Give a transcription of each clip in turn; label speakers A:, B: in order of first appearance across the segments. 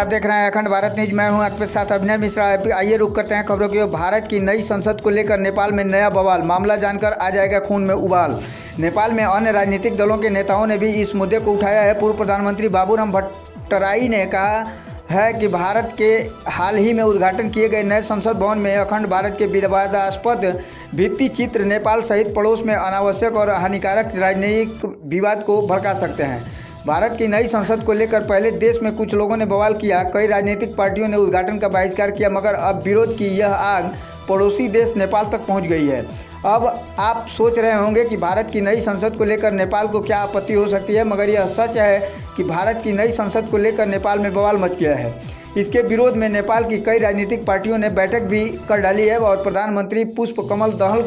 A: आप देख रहे हैं अखंड भारत न्यूज। मैं हूं आपके साथ अभिनय मिश्रा। आइए रुक करते हैं खबरों की ओर। भारत की नई संसद को लेकर नेपाल में नया बवाल, मामला जानकर आ जाएगा खून में उबाल। नेपाल में अन्य राजनीतिक दलों के नेताओं ने भी इस मुद्दे को उठाया है। पूर्व प्रधानमंत्री बाबूराम भट्टराई ने कहा है कि भारत के हाल ही में उद्घाटन किए गए नए संसद भवन में अखंड भारत के विवादास्पद भित्ति चित्र नेपाल सहित पड़ोस में अनावश्यक और हानिकारक राजनीतिक विवाद को भड़का सकते हैं। भारत की नई संसद को लेकर पहले देश में कुछ लोगों ने बवाल किया, कई राजनीतिक पार्टियों ने उद्घाटन का बहिष्कार किया, मगर अब विरोध की यह आग पड़ोसी देश नेपाल तक पहुंच गई है। अब आप सोच रहे होंगे कि भारत की नई संसद को लेकर नेपाल को क्या आपत्ति हो सकती है, मगर यह सच है कि भारत की नई संसद को लेकर नेपाल में बवाल मच गया है। इसके विरोध में नेपाल की कई राजनीतिक पार्टियों ने बैठक भी कर डाली है और प्रधानमंत्री पुष्पकमल दहल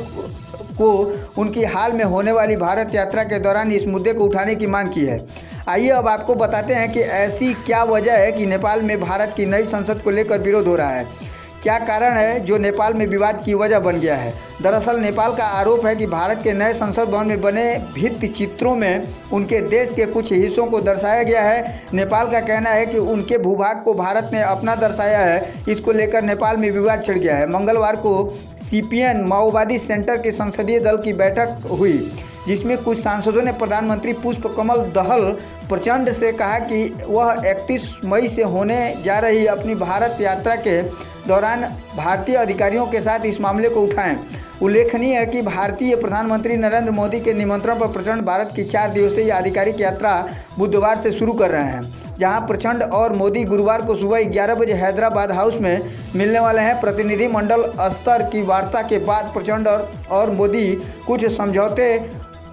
A: को उनकी हाल में होने वाली भारत यात्रा के दौरान इस मुद्दे को उठाने की मांग की है। आइए अब आपको बताते हैं कि ऐसी क्या वजह है कि नेपाल में भारत की नई संसद को लेकर विरोध हो रहा है। क्या कारण है जो नेपाल में विवाद की वजह बन गया है। दरअसल नेपाल का आरोप है कि भारत के नए संसद भवन में बने भित्ति चित्रों में उनके देश के कुछ हिस्सों को दर्शाया गया है। नेपाल का कहना है कि उनके भूभाग को भारत ने अपना दर्शाया है। इसको लेकर नेपाल में विवाद छिड़ गया है। मंगलवार को सीपीएन माओवादी सेंटर के संसदीय दल की बैठक हुई, जिसमें कुछ सांसदों ने प्रधानमंत्री पुष्पकमल दहल प्रचंड से कहा कि वह 31 मई से होने जा रही अपनी भारत यात्रा के दौरान भारतीय अधिकारियों के साथ इस मामले को उठाएं। उल्लेखनीय है कि भारतीय प्रधानमंत्री नरेंद्र मोदी के निमंत्रण पर प्रचंड भारत की 4 दिवसीय आधिकारिक यात्रा बुधवार से शुरू कर रहे हैं, जहां प्रचंड और मोदी गुरुवार को सुबह 11 बजे हैदराबाद हाउस में मिलने वाले हैं। प्रतिनिधि मंडल स्तर की वार्ता के बाद प्रचंड और मोदी कुछ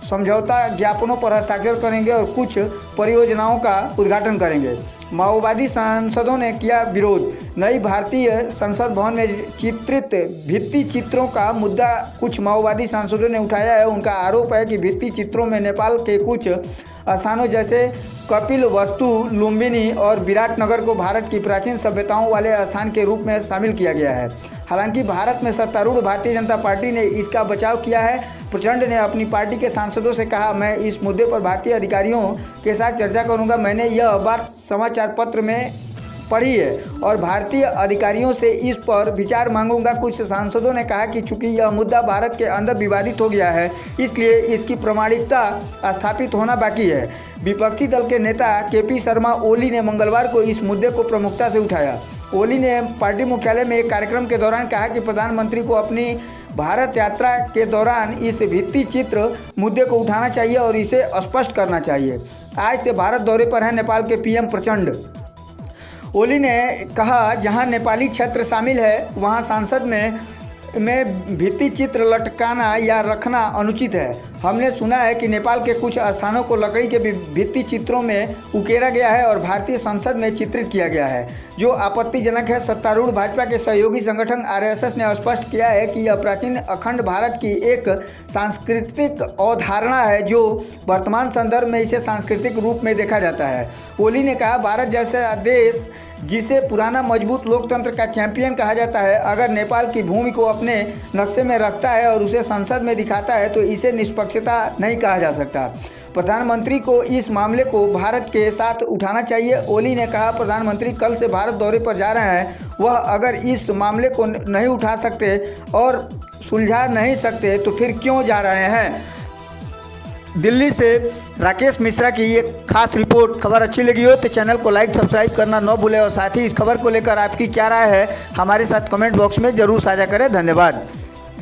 A: समझौता ज्ञापनों पर हस्ताक्षर करेंगे और कुछ परियोजनाओं का उद्घाटन करेंगे। माओवादी सांसदों ने किया विरोध। नई भारतीय संसद भवन में चित्रित भित्ति चित्रों का मुद्दा कुछ माओवादी सांसदों ने उठाया है। उनका आरोप है कि भित्ति चित्रों में नेपाल के कुछ स्थानों जैसे कपिलवस्तु, लुम्बिनी और विराटनगर को भारत की प्राचीन सभ्यताओं वाले स्थान के रूप में शामिल किया गया है। हालांकि भारत में सत्तारूढ़ भारतीय जनता पार्टी ने इसका बचाव किया है। प्रचंड ने अपनी पार्टी के सांसदों से कहा, मैं इस मुद्दे पर भारतीय अधिकारियों के साथ चर्चा करूंगा। मैंने यह बात समाचार पत्र में पढ़ी है और भारतीय अधिकारियों से इस पर विचार मांगूंगा। कुछ सांसदों ने कहा कि चूंकि यह मुद्दा भारत के अंदर विवादित हो गया है, इसलिए इसकी प्रामाणिकता स्थापित होना बाकी है। विपक्षी दल के नेता केपी शर्मा ओली ने मंगलवार को इस मुद्दे को प्रमुखता से उठाया। ओली ने पार्टी मुख्यालय में एक कार्यक्रम के दौरान कहा कि प्रधानमंत्री को अपनी भारत यात्रा के दौरान इस भित्ति चित्र मुद्दे को उठाना चाहिए और इसे स्पष्ट करना चाहिए। आज से भारत दौरे पर हैं नेपाल के पीएम प्रचंड। ओली ने कहा, जहां नेपाली क्षेत्र शामिल है वहां सांसद में भित्ति चित्र लटकाना या रखना अनुचित है। हमने सुना है कि नेपाल के कुछ स्थानों को लकड़ी के भित्ति चित्रों में उकेरा गया है और भारतीय संसद में चित्रित किया गया है, जो आपत्तिजनक है। सत्तारूढ़ भाजपा के सहयोगी संगठन आरएसएस ने स्पष्ट किया है कि यह प्राचीन अखंड भारत की एक सांस्कृतिक अवधारणा है, जो वर्तमान संदर्भ में इसे सांस्कृतिक रूप में देखा जाता है। ओली ने कहा, भारत जैसा देश जिसे पुराना मजबूत लोकतंत्र का चैंपियन कहा जाता है, अगर नेपाल की भूमि को अपने नक्शे में रखता है और उसे संसद में दिखाता है तो इसे निष्पक्षता नहीं कहा जा सकता। प्रधानमंत्री को इस मामले को भारत के साथ उठाना चाहिए। ओली ने कहा, प्रधानमंत्री कल से भारत दौरे पर जा रहे हैं। वह अगर इस मामले को नहीं उठा सकते और सुलझा नहीं सकते तो फिर क्यों जा रहे हैं। दिल्ली से राकेश मिश्रा की ये खास रिपोर्ट। खबर अच्छी लगी हो तो चैनल को लाइक सब्सक्राइब करना न भूलें और साथ ही इस खबर को लेकर आपकी क्या राय है हमारे साथ कमेंट बॉक्स में ज़रूर साझा करें। धन्यवाद।